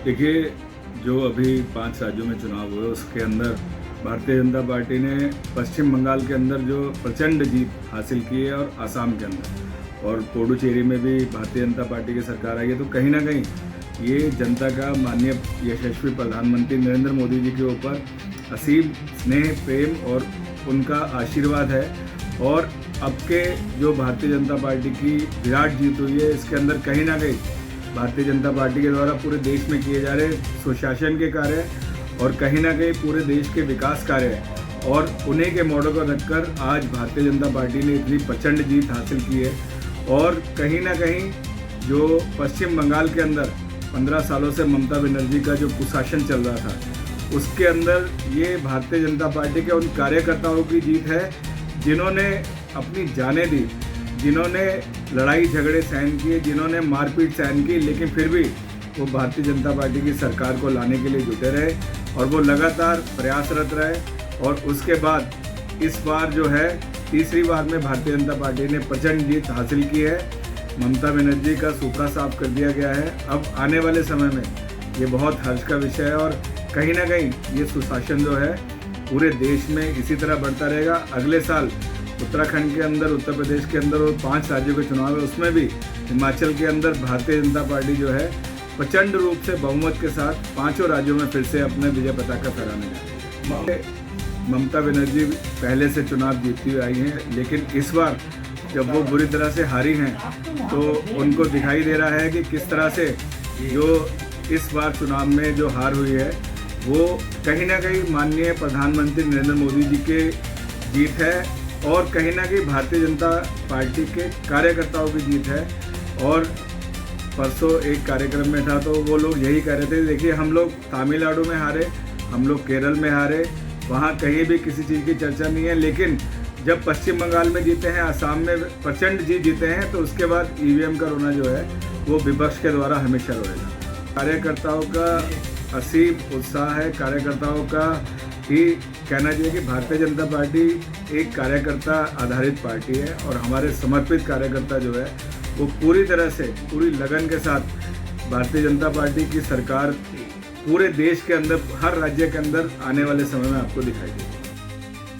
देखिए, जो अभी 5 राज्यों में चुनाव हुए उसके अंदर भारतीय जनता पार्टी ने पश्चिम बंगाल के अंदर जो प्रचंड जीत हासिल की है और असम के अंदर और पुडुचेरी में भी भारतीय जनता पार्टी की सरकार आई है। तो कहीं ना कहीं ये जनता का माननीय यशस्वी प्रधानमंत्री नरेंद्र मोदी जी के ऊपर असीम स्नेह प्रेम और उनका आशीर्वाद है। और अब के जो भारतीय जनता पार्टी की विराट जीत हुई है, इसके अंदर कहीं ना कहीं भारतीय जनता पार्टी के द्वारा पूरे देश में किए जा रहे सुशासन के कार्य और कहीं ना कहीं पूरे देश के विकास कार्य है और उन्हीं के मॉडल को रखकर आज भारतीय जनता पार्टी ने इतनी प्रचंड जीत हासिल की है। और कहीं ना कहीं जो पश्चिम बंगाल के अंदर 15 सालों से ममता बनर्जी का जो कुशासन चल रहा था, उसके अंदर ये भारतीय जनता पार्टी के उन कार्यकर्ताओं की जीत है जिन्होंने अपनी जानें दी, जिन्होंने लड़ाई झगड़े सहन किए, जिन्होंने मारपीट सहन की, लेकिन फिर भी वो भारतीय जनता पार्टी की सरकार को लाने के लिए जुटे रहे और वो लगातार प्रयासरत रहे। और उसके बाद इस बार जो है तीसरी बार में भारतीय जनता पार्टी ने प्रचंड जीत हासिल की है। ममता बनर्जी का सूपड़ा साफ कर दिया गया है। अब आने वाले समय में ये बहुत हर्ष का विषय है और कहीं ना कहीं ये सुशासन जो है पूरे देश में इसी तरह बढ़ता रहेगा। अगले साल उत्तराखंड के अंदर, उत्तर प्रदेश के अंदर और 5 राज्यों के चुनाव है, उसमें भी हिमाचल के अंदर भारतीय जनता पार्टी जो है प्रचंड रूप से बहुमत के साथ 5 राज्यों में फिर से अपने विजय पताका फहराने जा रही है। ममता बनर्जी पहले से चुनाव जीतती हुई आई हैं, लेकिन इस बार जब वो बुरी तरह से हारी हैं तो उनको दिखाई दे रहा है कि किस तरह से जो इस बार चुनाव में जो हार हुई है वो कहीं ना कहीं माननीय प्रधानमंत्री नरेंद्र मोदी जी के जीत है और कहीं ना कहीं भारतीय जनता पार्टी के कार्यकर्ताओं की जीत है। और परसों एक कार्यक्रम में था तो वो लोग यही कह रहे थे, देखिए हम लोग तमिलनाडु में हारे, हम लोग केरल में हारे, वहाँ कहीं भी किसी चीज़ की चर्चा नहीं है, लेकिन जब पश्चिम बंगाल में जीते हैं, असम में प्रचंड जीत जीते हैं, तो उसके बाद ईवीएम का रोना जो है वो विपक्ष के द्वारा हमेशा रोएगा। कार्यकर्ताओं का असीम उत्साह है, कार्यकर्ताओं का ही कहना चाहिए कि भारतीय जनता पार्टी एक कार्यकर्ता आधारित पार्टी है और हमारे समर्पित कार्यकर्ता जो है वो पूरी तरह से पूरी लगन के साथ भारतीय जनता पार्टी की सरकार पूरे देश के अंदर हर राज्य के अंदर आने वाले समय में आपको दिखाई देगी।